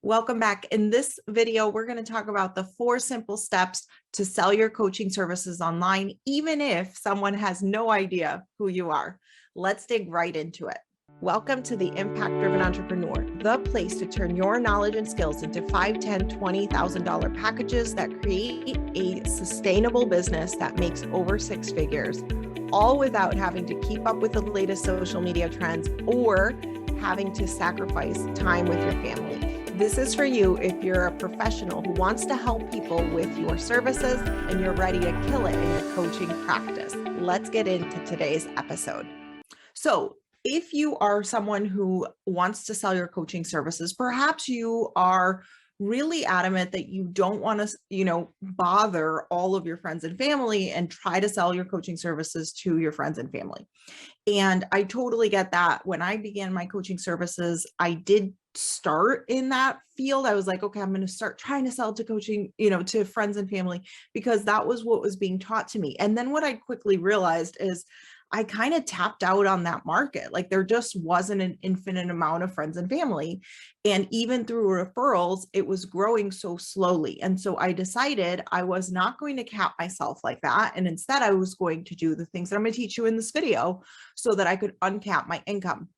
Welcome back. In this video, we're going to talk about the 4 simple steps to sell your coaching services online, even if someone has no idea who you are. Let's dig right into it. Welcome to the Impact Driven Entrepreneur, the place to turn your knowledge and skills into $5,000, $10,000, $20,000 packages that create a sustainable business that makes over 6 figures, all without having to keep up with the latest social media trends or having to sacrifice time with your family. This is for you if you're a professional who wants to help people with your services and you're ready to kill it in your coaching practice. Let's get into today's episode. So, if you are someone who wants to sell your coaching services, perhaps you are really adamant that you don't want to, bother all of your friends and family and try to sell your coaching services to your friends and family. And I totally get that. When I began my coaching services, I did start in that field. I was like, okay, I'm going to start trying to sell to coaching, to friends and family, because that was what was being taught to me. And then what I quickly realized is I kind of tapped out on that market. Like there just wasn't an infinite amount of friends and family. And even through referrals, it was growing so slowly. And so I decided I was not going to cap myself like that. And instead I was going to do the things that I'm going to teach you in this video so that I could uncap my income.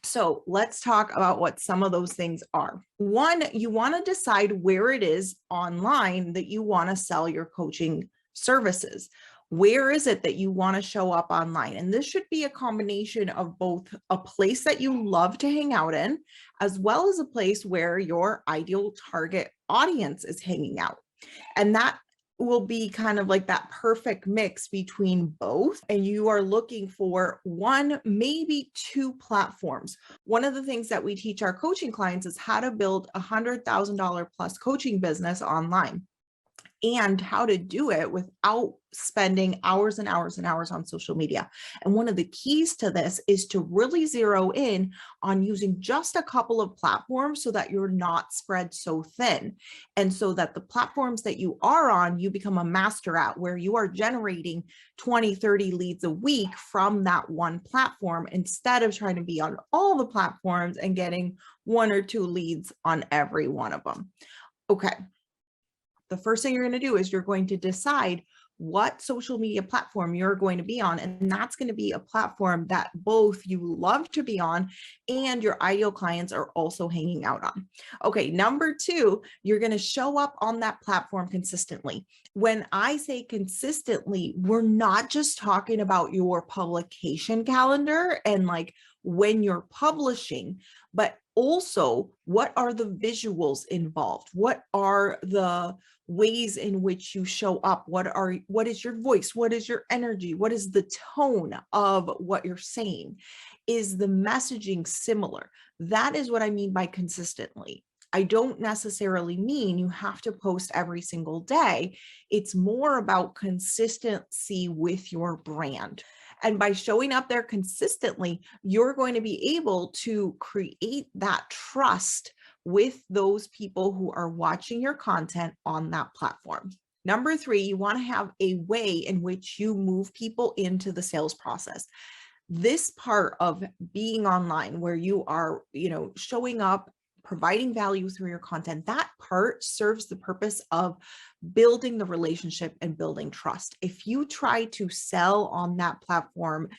So let's talk about what some of those things are. One, you want to decide where it is online that you want to sell your coaching services. Where is it that you want to show up online? And this should be a combination of both a place that you love to hang out in, as well as a place where your ideal target audience is hanging out. And that will be kind of like that perfect mix between both. And you are looking for one, maybe 2 platforms. One of the things that we teach our coaching clients is how to build $100,000 plus coaching business online, and how to do it without spending hours and hours and hours on social media. And one of the keys to this is to really zero in on using just a couple of platforms so that you're not spread so thin. And so that the platforms that you are on, you become a master at, where you are generating 20, 30 leads a week from that one platform, instead of trying to be on all the platforms and getting 1 or 2 leads on every one of them. Okay. The first thing you're going to do is you're going to decide what social media platform you're going to be on. And that's going to be a platform that both you love to be on and your ideal clients are also hanging out on. Okay, number 2, you're going to show up on that platform consistently. When I say consistently, we're not just talking about your publication calendar and like when you're publishing, but also what are the visuals involved? What are the ways in which you show up? What is your voice? What is your energy? What is the tone of what you're saying? Is the messaging similar? That is what I mean by consistently. I don't necessarily mean you have to post every single day. It's more about consistency with your brand. And by showing up there consistently, you're going to be able to create that trust with those people who are watching your content on that platform. Number 3, you want to have a way in which you move people into the sales process. This part of being online where you are, showing up, providing value through your content, that part serves the purpose of building the relationship and building trust. If you try to sell on that platform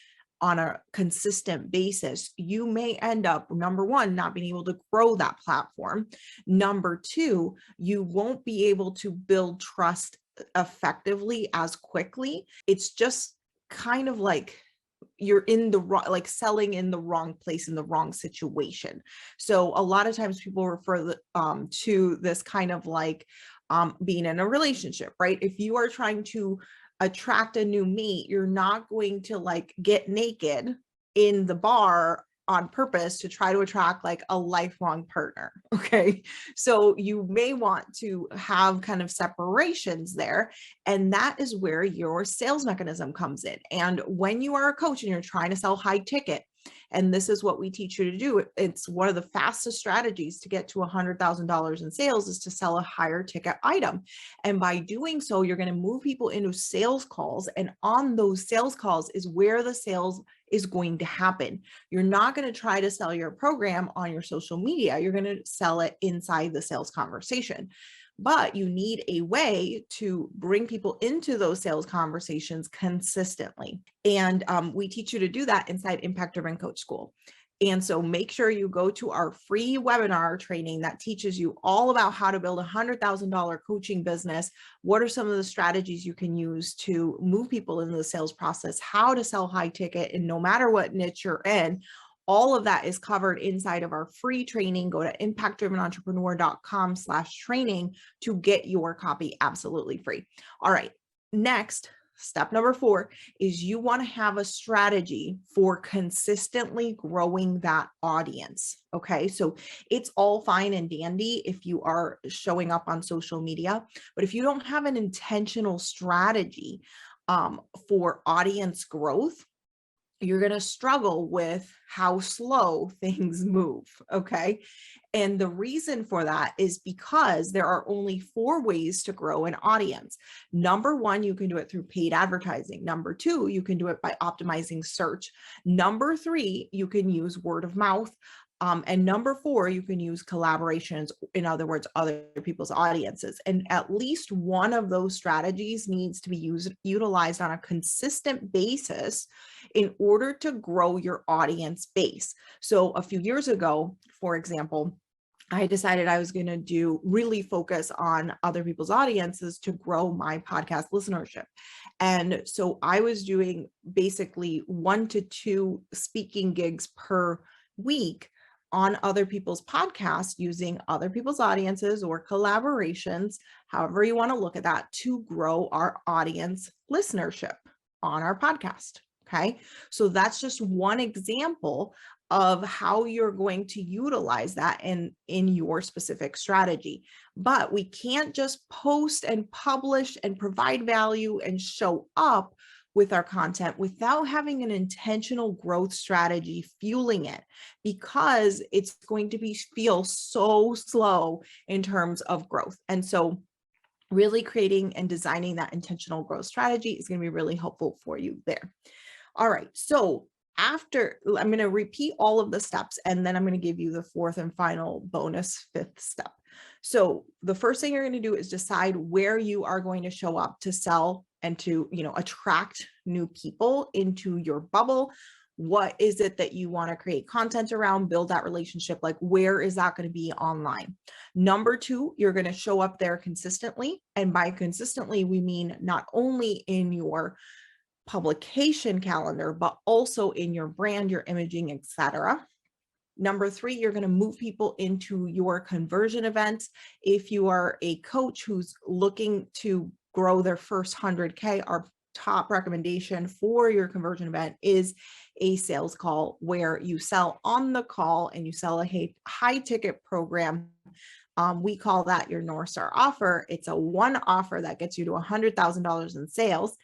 on a consistent basis, you may end up, number 1, not being able to grow that platform. Number 2, you won't be able to build trust effectively as quickly. It's just kind of like you're in the wrong, like selling in the wrong place in the wrong situation. So a lot of times people refer to this kind of like being in a relationship, right? If you are trying to attract a new mate, you're not going to like get naked in the bar on purpose to try to attract like a lifelong partner. Okay. So you may want to have kind of separations there. And that is where your sales mechanism comes in. And when you are a coach and you're trying to sell high ticket, and this is what we teach you to do, it's one of the fastest strategies to get to $100,000 in sales is to sell a higher ticket item. And by doing so, you're going to move people into sales calls. And on those sales calls is where the sales is going to happen. You're not going to try to sell your program on your social media. You're going to sell it inside the sales conversation. But you need a way to bring people into those sales conversations consistently. And we teach you to do that inside Impact Driven Coach School. And so make sure you go to our free webinar training that teaches you all about how to build a $100,000 coaching business. What are some of the strategies you can use to move people into the sales process, how to sell high ticket, and no matter what niche you're in, all of that is covered inside of our free training. Go to impactdrivenentrepreneur.com/training to get your copy absolutely free. All right, next. Step number 4 is you want to have a strategy for consistently growing that audience. Okay, so it's all fine and dandy if you are showing up on social media, but if you don't have an intentional strategy for audience growth, you're going to struggle with how slow things move. Okay. And the reason for that is because there are only 4 ways to grow an audience. Number 1, you can do it through paid advertising. Number 2, you can do it by optimizing search. Number 3, you can use word of mouth. And number 4, you can use collaborations, in other words, other people's audiences. And at least one of those strategies needs to be utilized on a consistent basis in order to grow your audience base. So a few years ago, for example, I decided I was going to really focus on other people's audiences to grow my podcast listenership. And so I was doing basically 1 to 2 speaking gigs per week on other people's podcasts using other people's audiences or collaborations, however you want to look at that, to grow our audience listenership on our podcast. Okay, so that's just one example of how you're going to utilize that in your specific strategy. But we can't just post and publish and provide value and show up with our content without having an intentional growth strategy fueling it, because it's going to feel so slow in terms of growth. And so really creating and designing that intentional growth strategy is going to be really helpful for you there. All right, so after, I'm going to repeat all of the steps, and then I'm going to give you the 4th and final bonus 5th step. So the first thing you're going to do is decide where you are going to show up to sell and to, attract new people into your bubble. What is it that you want to create content around, build that relationship? Like, where is that going to be online? Number 2, you're going to show up there consistently. And by consistently, we mean not only in your publication calendar, but also in your brand, your imaging, etc. Number 3, you're going to move people into your conversion events. If you are a coach who's looking to grow their first 100K, our top recommendation for your conversion event is a sales call where you sell on the call and you sell a high ticket program. We call that your North Star offer. It's a one offer that gets you to $100,000 in sales.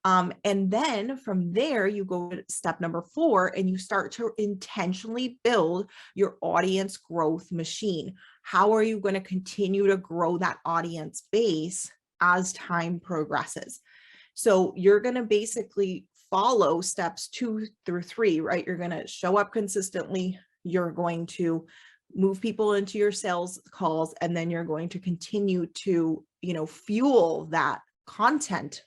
And then from there, you go to step number 4 and you start to intentionally build your audience growth machine. How are you going to continue to grow that audience base as time progresses? So you're going to basically follow steps 2 through 3, right? You're going to show up consistently. You're going to move people into your sales calls, and then you're going to continue to, fuel that content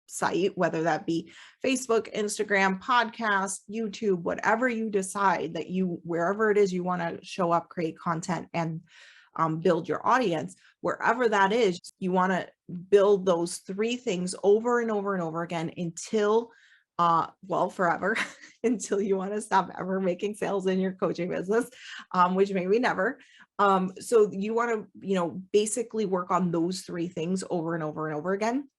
site, whether that be Facebook, Instagram, podcast, YouTube, whatever you decide that wherever it is you want to show up, create content, and build your audience, wherever that is, you want to build those 3 things over and over and over again until forever, until you want to stop ever making sales in your coaching business, which maybe never. So you want to, basically work on those 3 things over and over and over again.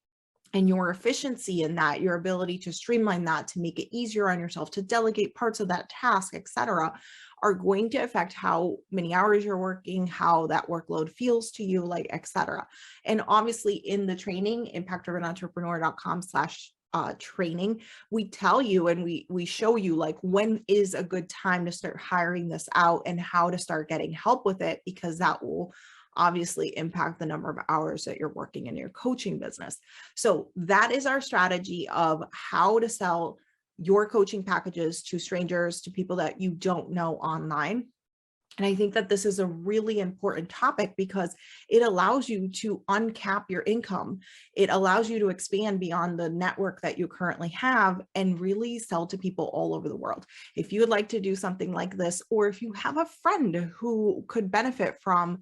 And your efficiency in that, your ability to streamline that, to make it easier on yourself, to delegate parts of that task, etc., are going to affect how many hours you're working, how that workload feels to you, like, etc. And obviously in the training, impactdrivenentrepreneur.com/training, we tell you and we show you like when is a good time to start hiring this out and how to start getting help with it, because that will obviously impact the number of hours that you're working in your coaching business. So that is our strategy of how to sell your coaching packages to strangers, to people that you don't know online. And I think that this is a really important topic because it allows you to uncap your income. It allows you to expand beyond the network that you currently have and really sell to people all over the world. If you would like to do something like this, or if you have a friend who could benefit from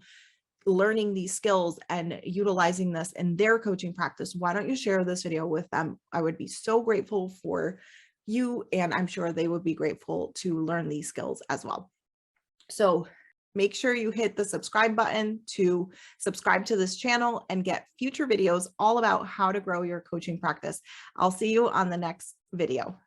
learning these skills and utilizing this in their coaching practice, why don't you share this video with them? I would be so grateful for you, and I'm sure they would be grateful to learn these skills as well. So make sure you hit the subscribe button to subscribe to this channel and get future videos all about how to grow your coaching practice. I'll see you on the next video.